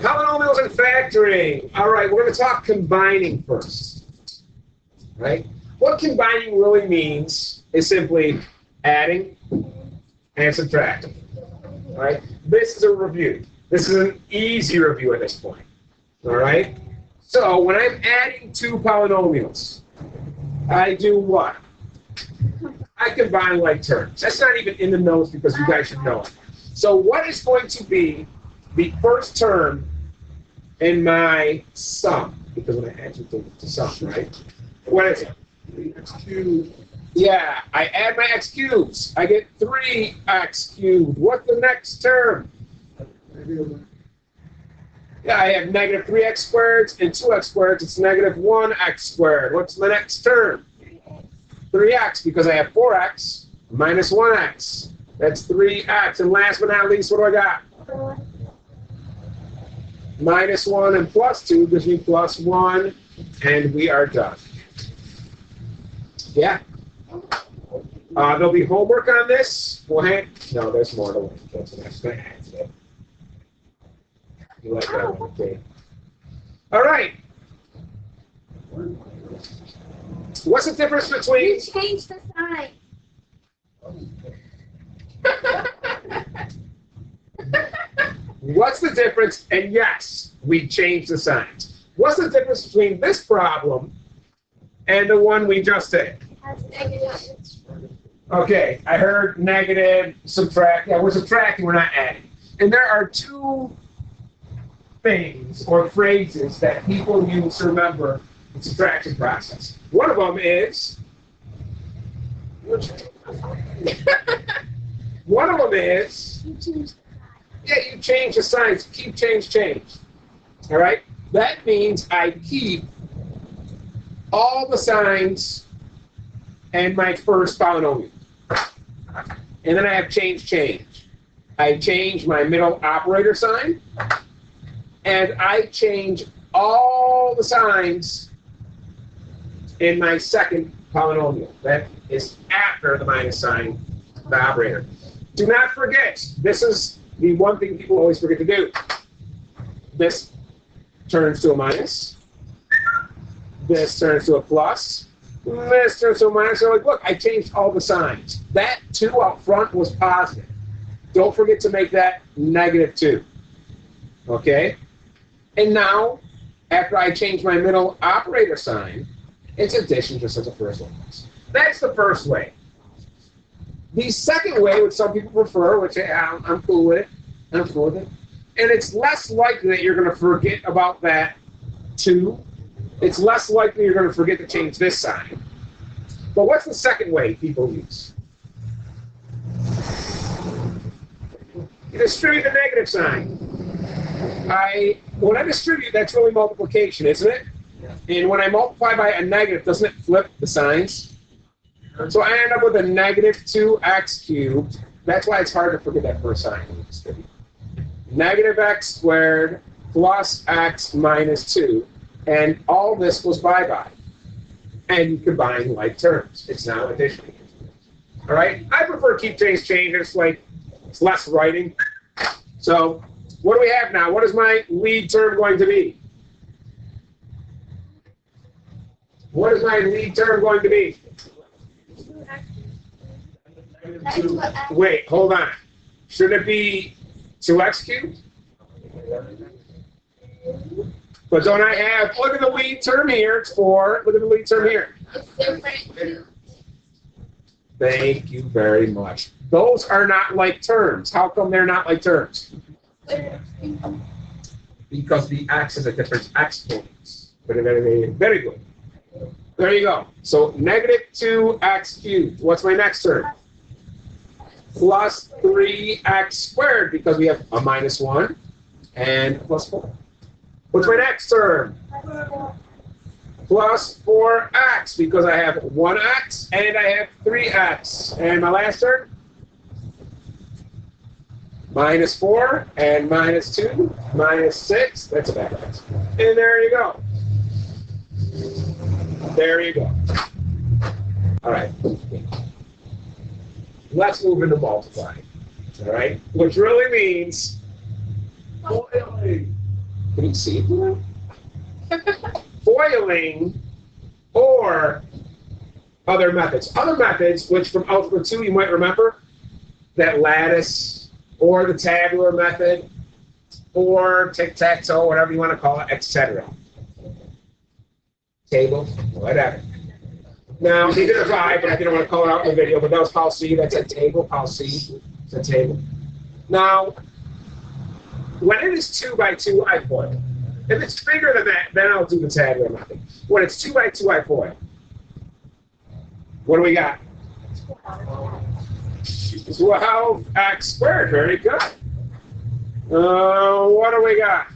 Polynomials and factoring. All right, we're going to talk combining first. Right? What combining really means is simply adding and subtracting. Right? This is a review. This is an easy review at this point. All right? So when I'm adding two polynomials, I do what? I combine like terms. That's not even in the notes because you guys should know it. So what is going to be the first term in my sum? Because when I add to sum, right? What is it? X cubed. Yeah, I add my x cubes. I get 3x cubed. What's the next term? Yeah, I have negative 3x squared and 2x squared. It's negative 1x squared. What's the next term? 3x, because I have 4x minus 1x. That's 3x. And last but not least, what do I got? Minus 1 and plus 2 gives me plus 1, and we are done. Yeah? There'll be homework on this. No, there's more to learn. That's what I was going to add today. You like that one, okay? All right. What's the difference between... You changed the sign. What's the difference? And yes, we changed the signs. What's the difference between this problem and the one we just did? Okay, I heard negative, subtract. Yeah, we're subtracting, we're not adding. And there are two things or phrases that people use to remember the subtraction process. One of them is... One of them is... Yeah, you change the signs. Keep, change. All right? That means I keep all the signs and my first polynomial. And then I have change. I change my middle operator sign. And I change all the signs in my second polynomial. That is after the minus sign, the operator. Do not forget, this is the one thing people always forget to do. This turns to a minus. This turns to a plus. This turns to a minus. So like, look, I changed all the signs. That 2 out front was positive. Don't forget to make that negative 2. Okay? And now, after I change my middle operator sign, it's addition just as the first one was. That's the first way. The second way, which some people prefer, which I'm cool with it, and it's less likely that you're going to forget about that 2. It's less likely you're going to forget to change this sign. But what's the second way people use? You distribute the negative sign. When I distribute, that's really multiplication, isn't it? And when I multiply by a negative, doesn't it flip the signs? So I end up with a negative 2x cubed. That's why it's hard to forget that first sign. Negative x squared plus x minus 2. And all this was by. And you combine like terms. It's now addition. All right? I prefer keep, change. It's less writing. So what do we have now? What is my lead term going to be? What is my lead term going to be? Wait, hold on. Should it be 2x cubed? But don't I have, look at the lead term here, it's 4. Look at the lead term here. Thank you very much. Those are not like terms. How come they're not like terms? Because the x is a different exponents. Very good. There you go. So negative 2x cubed. What's my next term? Plus 3x squared, because we have a minus 1 and plus 4. What's my next term? Plus 4x, because I have 1x and I have 3x. And my last term? Minus 4 and minus 2, minus 6. That's a bad x. And there you go. There you go. All right. Let's move into multiplying. All right? Which really means you see it? Foiling or other methods. Other methods, which from Algebra 2 you might remember, that lattice or the tabular method or tic-tac-toe, whatever you want to call it, etc. Table, whatever. Now, neither have I, but I didn't want to call it out in the video, but that was Pal C, that's a table, Pal C, it's a table. Now, when it is 2 by 2, I FOIL. If it's bigger than that, then I'll do the tabular method. When it's 2 by 2, I FOIL. What do we got? 12x squared, very good. What do we got?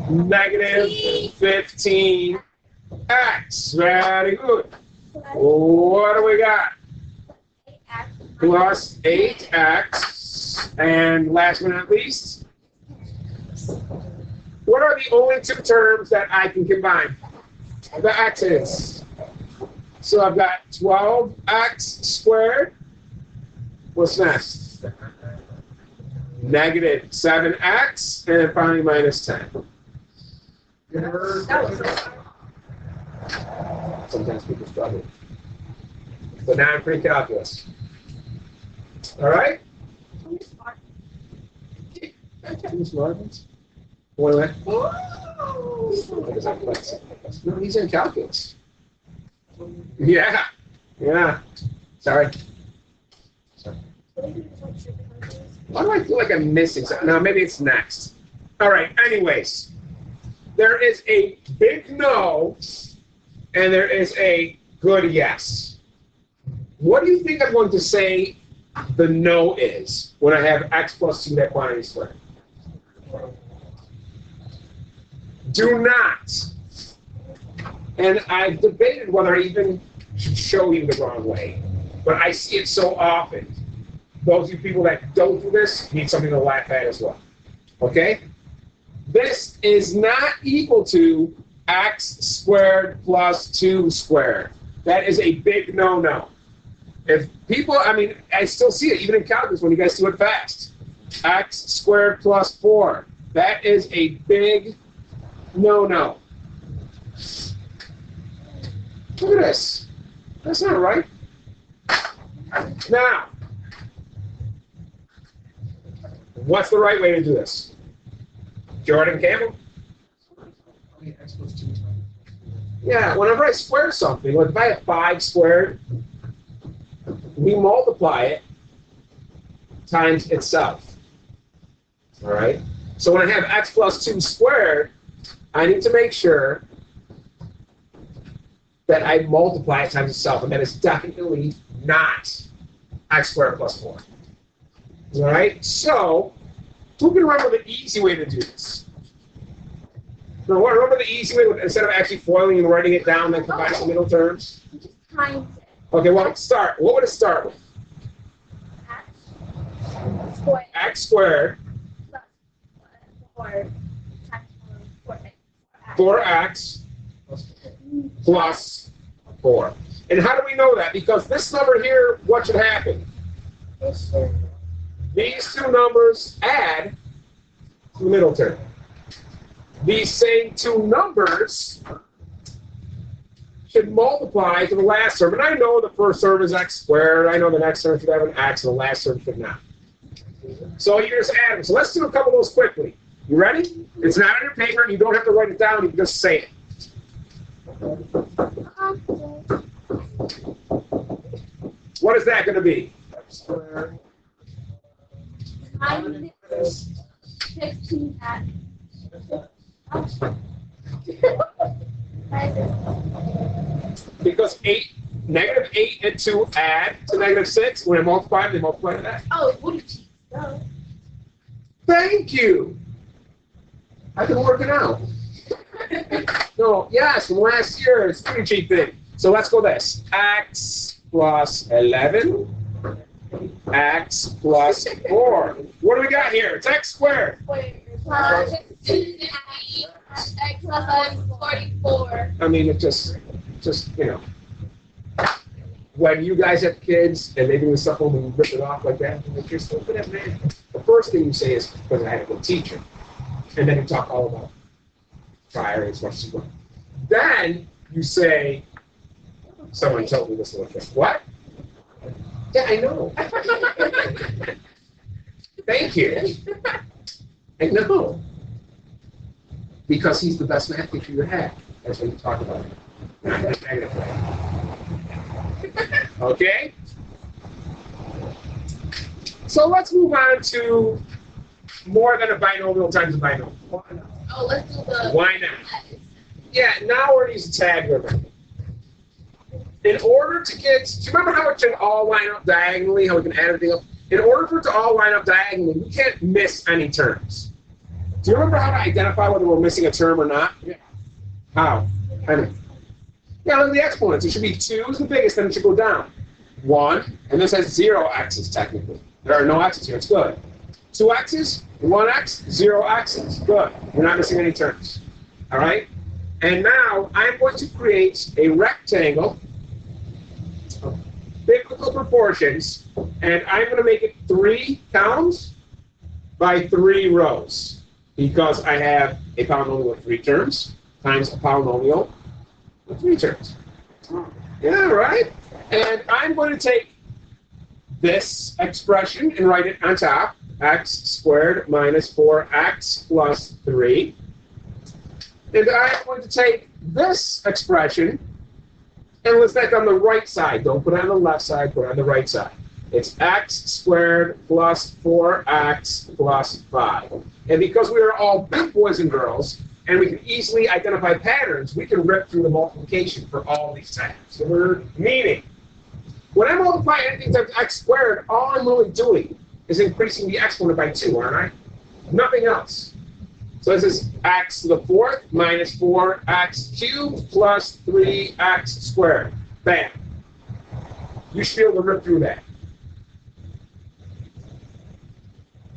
Negative 15x, very good. What do we got? Plus 8x, and last but not least, what are the only two terms that I can combine? The x's. So I've got 12x squared. What's next? Negative 7x, and then finally minus 10. Sometimes people struggle. But now I'm pre-calculus. All right? Two smart ones? One way? No, he's in calculus. Yeah. Yeah. Sorry. Why do I feel like I'm missing something? No, maybe it's next. All right. Anyways, there is a big no, and there is a good yes. What do you think I'm going to say the no is when I have x plus 2 that quantity squared? Do not. And I've debated whether I even should show you the wrong way, but I see it so often. Those of you people that don't do this need something to laugh at as well. Okay? This is not equal to x squared plus 2 squared. That is a big no-no. If people, I mean, I still see it, even in calculus when you guys do it fast. X squared plus 4. That is a big no-no. Look at this. That's not right. Now, what's the right way to do this? Jordan Campbell? Yeah, whenever I square something, like if I have 5 squared, we multiply it times itself. All right? So when I have x plus 2 squared, I need to make sure that I multiply it times itself, and that is definitely not x squared plus 4. All right? So, who can remember the easy way to do this? Now, remember the easy way, instead of actually foiling and writing it down, then combining the middle terms? Times it. Okay, well, start. What would it start with? X squared. X squared Plus 4x plus 4. And how do we know that? Because this number here, what should happen? These two numbers add to the middle term. These same two numbers should multiply to the last term. And I know the first term is x squared. I know the next term should have an x, and the last term should not. So you just add them. So let's do a couple of those quickly. You ready? It's not on your paper. You don't have to write it down. You can just say it. What is that going to be? X squared. Minus 16x. Because negative 8 and 2 add to negative 6. When they multiply, they multiply to that. Oh, it's booty cheeks. No. Thank you. I've been working out. No, yes, from last year, it's a pretty cheap thing. So let's go this. X plus 11. X plus 4. What do we got here? It's x squared. Plus 16x plus 44. I mean, it just, you know. when you guys have kids and they do stuff home and you rip it off like that, like you're so good at math. The first thing you say is, because I had a good teacher. And then you talk all about fire as much as you want. Then you say, someone told me this little trick. What? Yeah, I know. Thank you. I know. Because he's the best math teacher you had. That's what you talk about. Not that negative way. Okay? So let's move on to more than a binomial times a binomial. Oh, let's do the. Why not? Yeah, now we're going to use a tabular method. In order to get, do you remember how it should all line up diagonally, how we can add everything up? In order for it to all line up diagonally, we can't miss any terms. Do you remember how to identify whether we're missing a term or not? Yeah. How? I mean, yeah, look at the exponents. It should be 2 is the biggest, then it should go down. 1, and this has 0 x's technically. There are no x's here, it's good. 2 x's, 1 x, 0 x's. Good. We're not missing any terms. All right? And now I'm going to create a rectangle of biblical proportions, and I'm going to make it 3 columns by 3 rows, because I have a polynomial with 3 terms times a polynomial with 3 terms. Yeah, right? And I'm going to take this expression and write it on top, x squared minus 4x plus 3. And I'm going to take this expression and list that on the right side. Don't put it on the left side, put it on the right side. It's x squared plus 4x plus 5. And because we are all big boys and girls, and we can easily identify patterns, we can rip through the multiplication for all these tabs. So we're meaning, when I multiply anything times x squared, all I'm really doing is increasing the exponent by 2, aren't I? Nothing else. So this is x to the 4th minus 4x cubed plus 3x squared. Bam. You should be able to rip through that.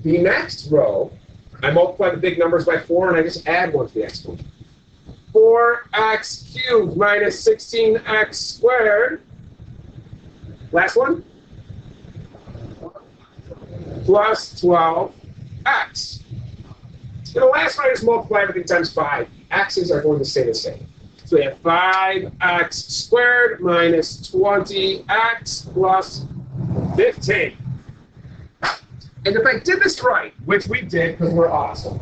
The next row, I multiply the big numbers by 4 and I just add 1 to the exponent. 4x cubed minus 16x squared. Last one. Plus 12x. And the last one, I just multiply everything times 5. The x's are going to stay the same. So we have 5x squared minus 20x plus 15. And if I did this right, which we did because we're awesome,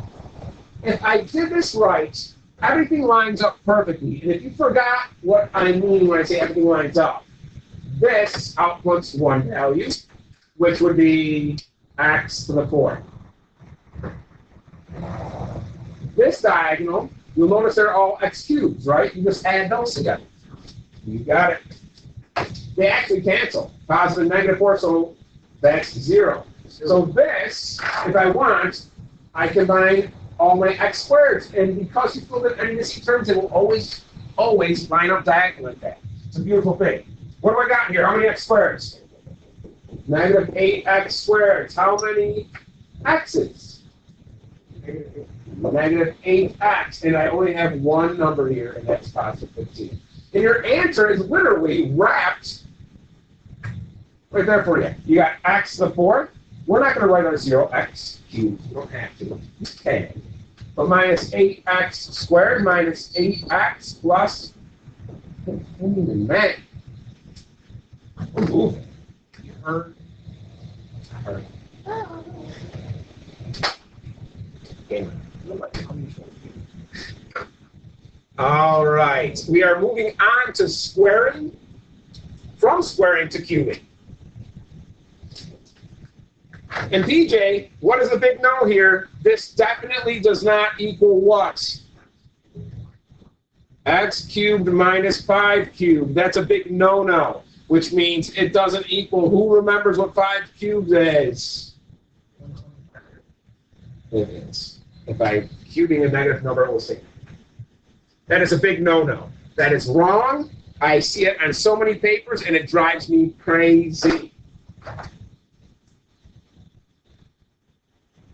if I did this right, everything lines up perfectly. And if you forgot what I mean when I say everything lines up, this outputs one value, which would be x to the 4th. This diagonal, you'll notice they're all x cubes, right? You just add those together. You got it. They actually cancel. Positive and negative 4, so that's 0. So this, if I want, I combine all my x squareds. And because you filled in any missing terms, it will always line up diagonally like that. It's a beautiful thing. What do I got here? How many x squareds? Negative 8x squared. How many x's? Negative 8x. And I only have one number here, and that's positive 15. And your answer is literally wrapped right there for you. You got x to the 4th. We're not going to write our 0x cubed. You don't have to. You can. But minus 8x squared minus 8x plus 15. Man. We're moving. You heard? I heard. All right. We are moving on to squaring. From squaring to cubing. And PJ, what is the big no here? This definitely does not equal what? X cubed minus 5 cubed. That's a big no-no, which means it doesn't equal. Who remembers what 5 cubed is? It is. If I'm cubing a negative number, it will say that is a big no-no. That is wrong. I see it on so many papers, and it drives me crazy.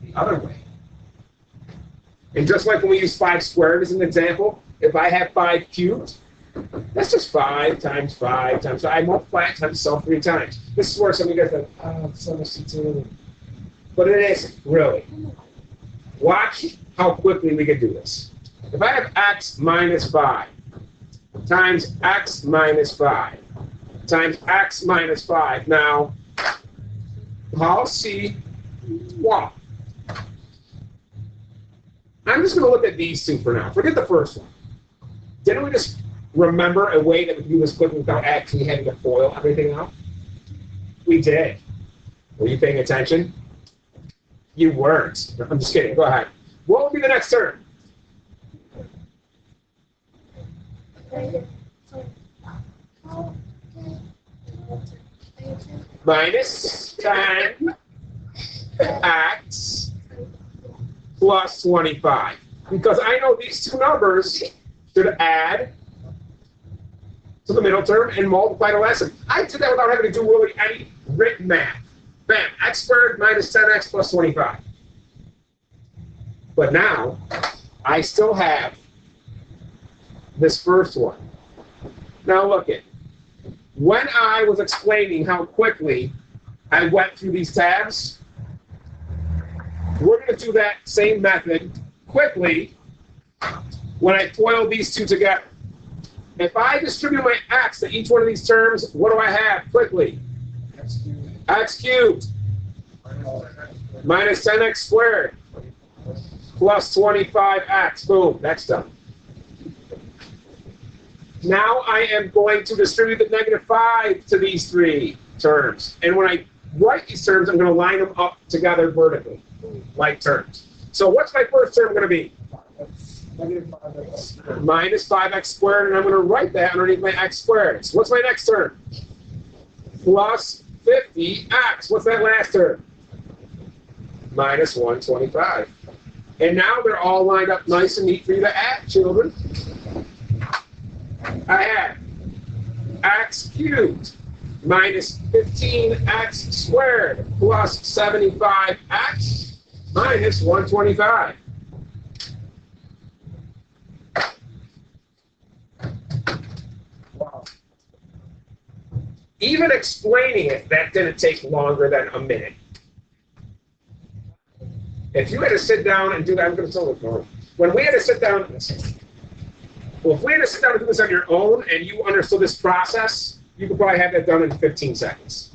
The other way. And just like when we use 5 squared as an example, if I have 5 cubed, That's just 5 times 5 times 5. I multiply it times itself 3 times. This is where some of you guys are like, oh, it's so much to do. But it isn't, really. Watch how quickly we can do this. If I have x minus 5 times x minus 5 times x minus 5, now, I'll see what? I'm just going to look at these two for now. Forget the first one. Didn't we just remember a way that we could do this quickly without actually having to FOIL everything out? We did. Were you paying attention? You weren't. I'm just kidding. Go ahead. What would be the next term? Minus 10 x plus 25. Because I know these two numbers should add to the middle term and multiply the last term. I did that without having to do really any written math. Bam, x squared minus 10x plus 25. But now, I still have this first one. Now look it. When I was explaining how quickly I went through these tabs, we're going to do that same method quickly when I FOIL these two together. If I distribute my x to each one of these terms, what do I have quickly? X cubed minus 10x squared plus 25x. Boom, that's done. Now I am going to distribute the negative 5 to these three terms. And when I write these terms, I'm going to line them up together vertically, like terms. So what's my first term going to be? Minus 5x squared, and I'm going to write that underneath my x squared. So what's my next term? Plus 50x. What's that last term? Minus 125. And now they're all lined up nice and neat for you to add, children. I have x cubed minus 15x squared plus 75x minus 125. Wow. Even explaining it, that didn't take longer than a minute. If you had to sit down and do that, I'm going to tell you, when we had to sit down, well, if we had to sit down and do this on your own and you understood this process, you could probably have that done in 15 seconds.